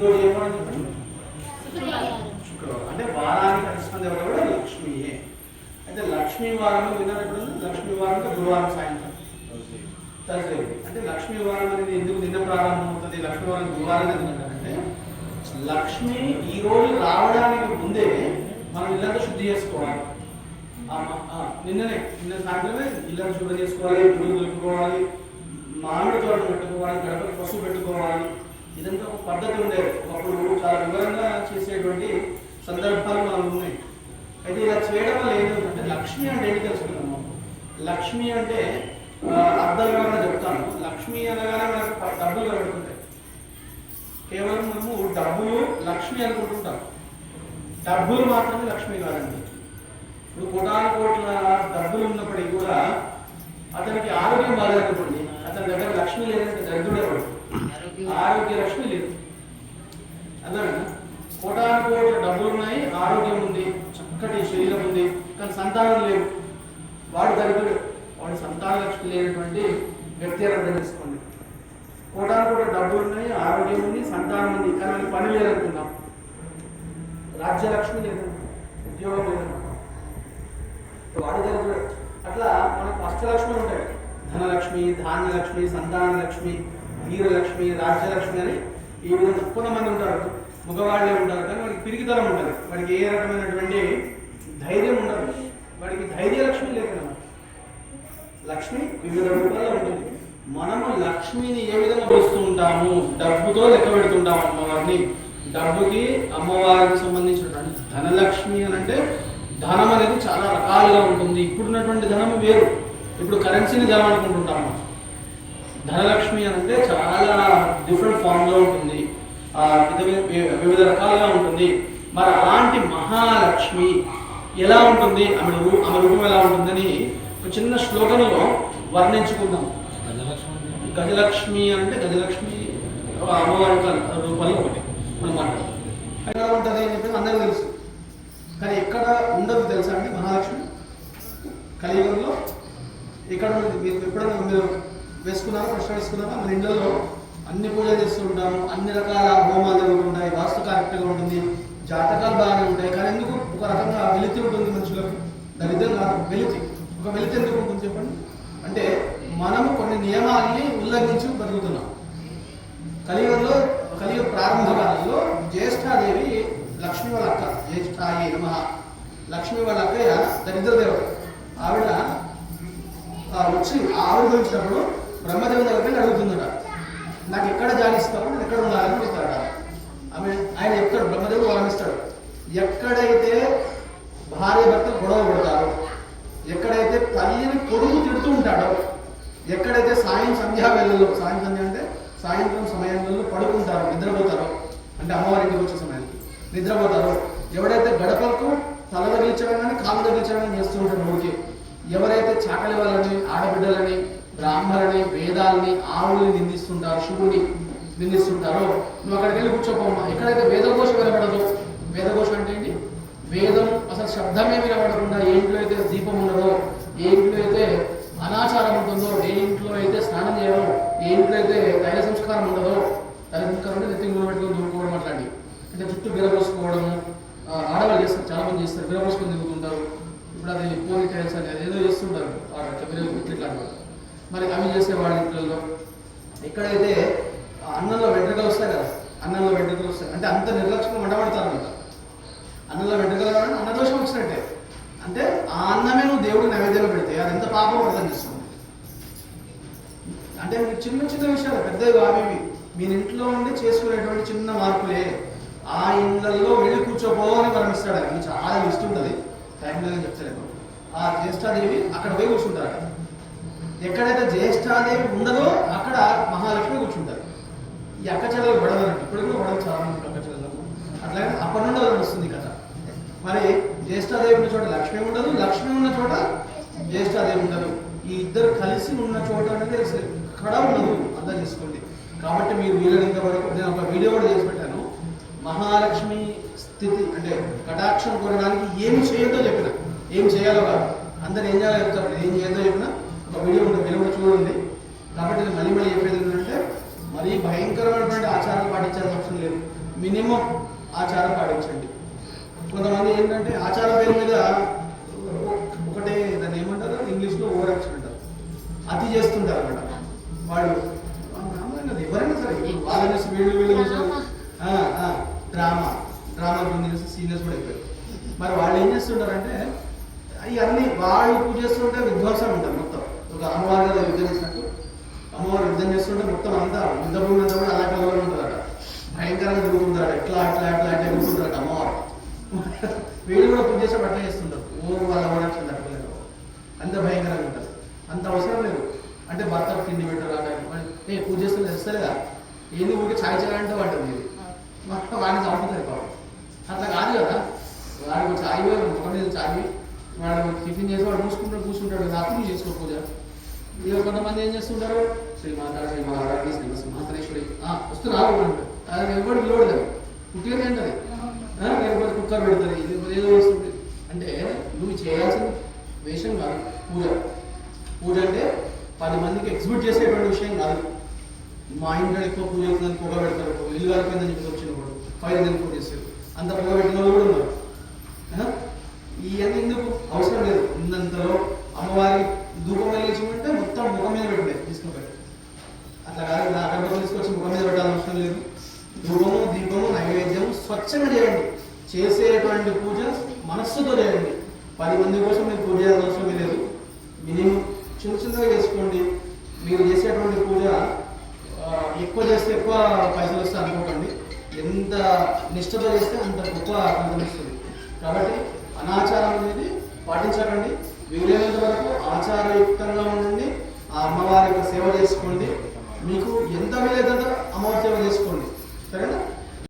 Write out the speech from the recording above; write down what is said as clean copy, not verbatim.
ఈరోజు ఏం వారం చెప్పండి? శుక్రవారం. అంటే వారానికి అధిష్టానం ఎవరు కూడా లక్ష్మీయే. అయితే లక్ష్మీ వారం విన్నప్పుడు లక్ష్మీ వారం గురువారం సాయంత్రం థర్స్డే. అంటే లక్ష్మీ వారం అనేది ఎందుకు నిన్న ప్రారంభం అవుతుంది, లక్ష్మీ వారం గురువారం ఎందుకంటే లక్ష్మి ఈ రోజు రావడానికి ముందే మనం ఇల్లంతా శుద్ధి చేసుకోవాలి. నిన్న సాయంత్రమే ఇల్లంతా శుద్ధి చేసుకోవాలి, గురువు దొరుకుకోవాలి, మామిడి తోటలు పెట్టుకోవాలి, గడపకి పసుపు పెట్టుకోవాలి. ఇదంతా ఒక పద్ధతి ఉండేది. ఒకప్పుడు చాలా వివరంగా చేసేటువంటి సందర్భాలు మనం ఉన్నాయి. అయితే ఇలా చేయడం వల్ల ఏంటంటే లక్ష్మి అంటే ఏంటి తెలుసుకున్నాము. లక్ష్మి అంటే అర్థం వివరణ చెప్తాను. లక్ష్మి అనగానే మనకు డబ్బులు కలుగుతుంటాయి. కేవలం మనము డబ్బులు లక్ష్మి అనుకుంటుంటాం. డబ్బులు మాత్రమే లక్ష్మి కాదండి. ఇప్పుడు కోటాను కోట్ల డబ్బులు ఉన్నప్పటికీ కూడా అతనికి ఆరోగ్యం బాగాలేదనుకోండి, అతని దగ్గర లక్ష్మి లేదంటే దరిద్రుడేవాడు. ఆరోగ్య లక్ష్మి లేదు. అదే కోటాను కోట్ల డబ్బులు ఉన్నాయి, ఆరోగ్యం ఉంది, చక్కటి శరీరం ఉంది, కానీ సంతానం లేవు, వాడు దరిద్రుడు. వాడి సంతాన లక్ష్మి లేనటువంటి వ్యక్తి అని అర్థం చేసుకోండి. కోటాను కోట్ల డబ్బులు ఉన్నాయి, ఆరోగ్యం ఉంది, సంతానం ఉంది, కానీ మనకి పని లేదనుకున్నాం. రాజ్యలక్ష్మి లేదు, ఉద్యోగం లేదు, వాడి దరిద్రుడు. అట్లా మనకు అష్టలక్ష్మి ఉంటాయి. ధనలక్ష్మి, ధాన్యలక్ష్మి, సంతాన లక్ష్మి, వీరలక్ష్మి, రాజ్యలక్ష్మి అని ఈ విధంగా కొంతమంది ఉంటారు. మగవాళ్ళే ఉంటారు, కానీ వాడికి పిరికితనం ఉంటుంది, వాడికి ఏ రకమైనటువంటి ధైర్యం ఉండదు, వాడికి ధైర్యలక్ష్మి లేదు. లక్ష్మి వివిధ రూపాల్లో ఉంటుంది. మనము లక్ష్మిని ఏ విధంగా చూస్తూ ఉంటాము, డబ్బుతో లెక్క పెడుతుంటాము అమ్మవారిని. డబ్బుకి అమ్మవారికి సంబంధించినటువంటి ధనలక్ష్మి అని అంటే ధనం అనేది చాలా రకాలుగా ఉంటుంది. ఇప్పుడున్నటువంటి ధనం వేరు, ఇప్పుడు కరెన్సీని ధనం అనుకుంటుంటాము. ధనలక్ష్మి అని అంటే చాలా డిఫరెంట్ ఫామ్లో ఉంటుంది, వివిధ రకాలుగా ఉంటుంది. మరి అలాంటి మహాలక్ష్మి ఎలా ఉంటుంది, ఆమె రూపం ఎలా ఉంటుందని ఒక చిన్న శ్లోకంలో వర్ణించుకుందాం. గజలక్ష్మి అంటే గజలక్ష్మి అమ్మవారి రూపాల్లో ఒకటి మనం మాట్లాడతాం. ఎక్కడ ఉంటుంది అని చెప్పి అందరికీ తెలుసు, కానీ ఎక్కడ ఉండదు తెలుసా అండి మహాలక్ష్మి? కలియుగంలో ఎక్కడ మీరు ఎప్పుడైనా మీరు వేసుకున్నారా, ప్రశ్న వేసుకున్నారా? మన ఇళ్ళలో అన్ని పూజలు చేస్తూ ఉంటాము, అన్ని రకాల హోమాలు జరుగుతుంటాయి, వాస్తు కరెక్ట్గా ఉంటుంది, జాతకాలు బాగానే ఉంటాయి. కానీ ఎందుకు ఒక రకంగా వెలితి ఉంటుంది మనుషులకు? దరిద్రం కాదు, వెలితి. ఒక వెలితి ఎందుకు ఉంటుంది చెప్పండి? అంటే మనము కొన్ని నియమాల్ని ఉల్లంఘించి బతుకుతున్నాం. కలియుగంలో కలియుగ ప్రారంభ కాలంలో జ్యేష్ఠాదేవి లక్ష్మి వాళ్ళ అక్క, జ్యేష్ఠాయి నమః, లక్ష్మి వాళ్ళ అక్కయ్య దరిద్రదేవత. ఆవిడ వచ్చి ఆవిర్భవించినప్పుడు బ్రహ్మదేవుని దగ్గరికి అడుగుతుందట, నాకు ఎక్కడ జాలిస్తావు, నేను ఎక్కడ ఉండాలని అడుగుతాడట. ఆయన చెప్తాడు, బ్రహ్మదేవుడు వరమిస్తాడు. ఎక్కడైతే భార్య భర్త గొడవ పడతారో, ఎక్కడైతే తల్లిని కొడుకు తిడుతూ ఉంటాడో, ఎక్కడైతే సంధ్యా వేళల్లో, సంధ్య అంటే సాయంత్రం సమయంలో పడుకుంటారో, నిద్రపోతారో, అంటే అమ్మవారి ఇంటికి వచ్చే సమయానికి నిద్రపోతారో, ఎవడైతే గడపలకు తల తగిలించడం కానీ కాలు తగిలించడం కానీ చేస్తూ ఉంటారు ఊరికి, ఎవరైతే చాకలి వాళ్ళని, ఆడబిడ్డలని, బ్రాహ్మణులని, వేదాలని, ఆవుల్ని నిందిస్తుంటారో, శివుని నిందిస్తుంటారో, నువ్వు అక్కడికి వెళ్ళి కూర్చోపోమ్మా. ఎక్కడైతే వేదఘోష వినబడదో, వేదఘోష అంటే ఏంటి? వేదం అసలు శబ్దమే వినబడకుండా, ఏ ఇంట్లో అయితే దీపం ఉండదో, ఏ ఇంట్లో అయితే అనాచారం ఉంటుందో, ఏ ఇంట్లో అయితే స్నానం చేయడం, ఏ ఇంట్లో అయితే తైల సంస్కారం ఉండదో, తైల సంస్కారం అంటే నెత్తి నూనె పెట్టుకొని దూరుకోవడం అట్లాంటివి, అంటే చుట్టూ విరబోసుకోవడము ఆడవాళ్ళు చేస్తారు, చాలా మంది చేస్తారు, విరబోసుకొని తిరుగుతుంటారు. ఇప్పుడు అది పోనీ టైల్స్ అని ఏదో చేస్తుంటారు, ఇట్లాంటి. మరి అవి చేసే వాళ్ళ ఇంట్లో ఎక్కడైతే అన్నంలో వెంట్రుకలు వస్తాయి కదా, అన్నంలో వెంట్రుకలు వస్తాయి అంటే అంత నిర్లక్ష్యంగా వండబడతారన్నమాట. అన్నంలో వెంట్రుకలు రావడం అన్నదోషం వచ్చినట్టే. అంటే ఆ అన్నమే నువ్వు దేవుడికి నైవేద్యంగా పెడితే అది ఎంత పాపం అర్థం చేస్తుంది. అంటే చిన్న చిన్న విషయాలు, పెద్దవి కావి, మీ ఇంట్లో ఉండి చేసుకునేటువంటి చిన్న మార్పులే. ఆ ఇళ్ళల్లో వెళ్ళి కూర్చోపోని వరమిస్తాడు. అది చాలా లిస్ట్ ఉంటుంది, టైం లేదని చెప్తలేదు. ఆ జ్యేష్ఠాదేవి అక్కడ పోయి కూర్చుంటారు. ఎక్కడైతే జ్యేష్ఠాదేవి ఉండదో అక్కడ మహాలక్ష్మి కూర్చుంటారు. ఈ అక్క చెల్లెలు గొడవలంటే ఇప్పుడు కూడా గొడవ చాలా మంది అక్క చెల్లెలకు, అట్లాగే అప్పటి నుండి వస్తుంది కథ. మరి జ్యేష్ఠాదేవి ఉన్న చోట లక్ష్మి ఉండదు, లక్ష్మి ఉన్న చోట జ్యేష్ఠాదేవి ఉండదు. ఈ ఇద్దరు కలిసి ఉన్న చోట అనేది ఎక్కడ ఉండదు, అర్థం చేసుకోండి. కాబట్టి మీరు వీలైనంత వరకు, నేను ఒక వీడియో కూడా చేసి పెట్టాను, మహాలక్ష్మి స్థితి అంటే కటాక్షం కోరడానికి ఏం చేయొద్దో చెప్పిన, ఏం చేయాలో కాదు, అందరు ఏం చేయాలో చెప్తారు, ఏం చేయొద్దో చెప్పిన ఒక వీడియో ఉంటుంది, వీడియో కూడా చూడండి. కాబట్టి నేను మళ్ళీ చెప్పేది ఏంటంటే, మరీ భయంకరమైనటువంటి ఆచారాలు పాటించాల్సిన అవసరం లేదు. మినిమం ఆచారం పాటించండి. కొంతమంది ఏంటంటే ఆచారం పేరు మీద ఒకటే దాన్ని ఏమంటారు ఇంగ్లీష్లో ఓవర్ యాక్షన్ అంటారు, అతి చేస్తుంటారు అన్నమాట. వాళ్ళు ఎవరైనా సరే వాళ్ళని వీళ్ళు డ్రామా జూనియర్స్ సీనియర్స్ కూడా అయిపోయారు. మరి వాళ్ళు ఏం చేస్తుంటారంటే ఇవన్నీ వాళ్ళు పూజ చేస్తుంటే విధ్వంసం ఉంటారు మొత్తం. ఒక అమ్మవారి కదా యుద్ధం చేసినట్టు అమ్మవారు యుద్ధం చేస్తుంటే మొత్తం అంతా యుద్ధ భూమి అంతా కూడా అలా కలవలు ఉంటుందట, భయంకరంగా తిరుగుతుంటారట, ఎట్లా తిరుగుతుంటారట అమ్మవారు. వీళ్ళు కూడా పూజ చేసే అట్లా చేస్తుంటారు, వాళ్ళ కూడా తట్టుకోలేదు, అంత భయంకరంగా ఉంటారు. అంత అవసరం లేదు. అంటే భర్త తిండి పెట్టారు పూజ చేస్తే తెస్తలేదా ఏంది ఊరికి ఛాయ్ అంటే వాడుతుంది మొత్తం వాడిని చంపుతుంది పాపం. అట్లా కాదు కదా, వాడికి ఛాయ్ ముఖం మీద ఛాయ్ వాడు టిఫిన్ చేసి వాడు కూర్చుంటాడు కదా, అప్పుడు చేసుకో పూజ. ఇక కొంతమంది ఏం చేస్తుంటారు శ్రీమాత శ్రీమహాసనేశ్వరి వస్తున్నారు అంటారు, అది ఎవరు విలువడు కదా, పుట్టిగా ఏంటది లేకపోతే కుక్కర్ పెడుతుంది, ఇది ఏదో వస్తుంది. అంటే నువ్వు చేయాల్సిన వేషం కాదు పూజ. పూజ అంటే 10 మందికి ఎగ్జిబిట్ చేసేటువంటి విషయం కాదు. మా ఇంట్లో ఎక్కువ పూజ అవుతుందని పొగ పెడతారు, ఇల్లు కలిపోయిందని చెప్పి వచ్చినప్పుడు ఫైర్ పూజ చేస్తారు, అంత పొగ పెట్టిన వాళ్ళు కూడా ఉన్నారు. ఇవన్నీ ఎందుకు అవసరం లేదు. ఉన్నంతలో అమ్మవారి ధూపం వెలిగించుకుంటే మొత్తం ముఖం మీద పెట్టండి తీసుకుని. అట్లా కాదు అగరబత్తులు తీసుకొచ్చి ముఖం మీద పెట్టాల్సిన అవసరం లేదు. ధూపము దీపము నైవేద్యం స్వచ్ఛంగా చేయండి. చేసేటువంటి పూజ మనస్సుతో చేయండి. 10 మంది కోసం మీరు పూజ చేయాల్సిన అవసరం లేదు. మినిమం చిన్నగా చేసుకోండి. మీరు చేసేటువంటి పూజ ఎక్కువ చేస్తే ఎక్కువ పైసలు వస్తే అనుకోకండి, ఎంత నిష్ఠతో చేస్తే అంత గొప్ప ఫలితం వస్తుంది. కాబట్టి అనాచారం అనేది పాటించకండి. వీలైనంత వరకు ఆచారయుక్తంగా ఉండండి. ఆ అమ్మవారి సేవ చేసుకోండి. మీకు ఎంత వీలైతే అమ్మవారి సేవ చేసుకోండి, సరేనా?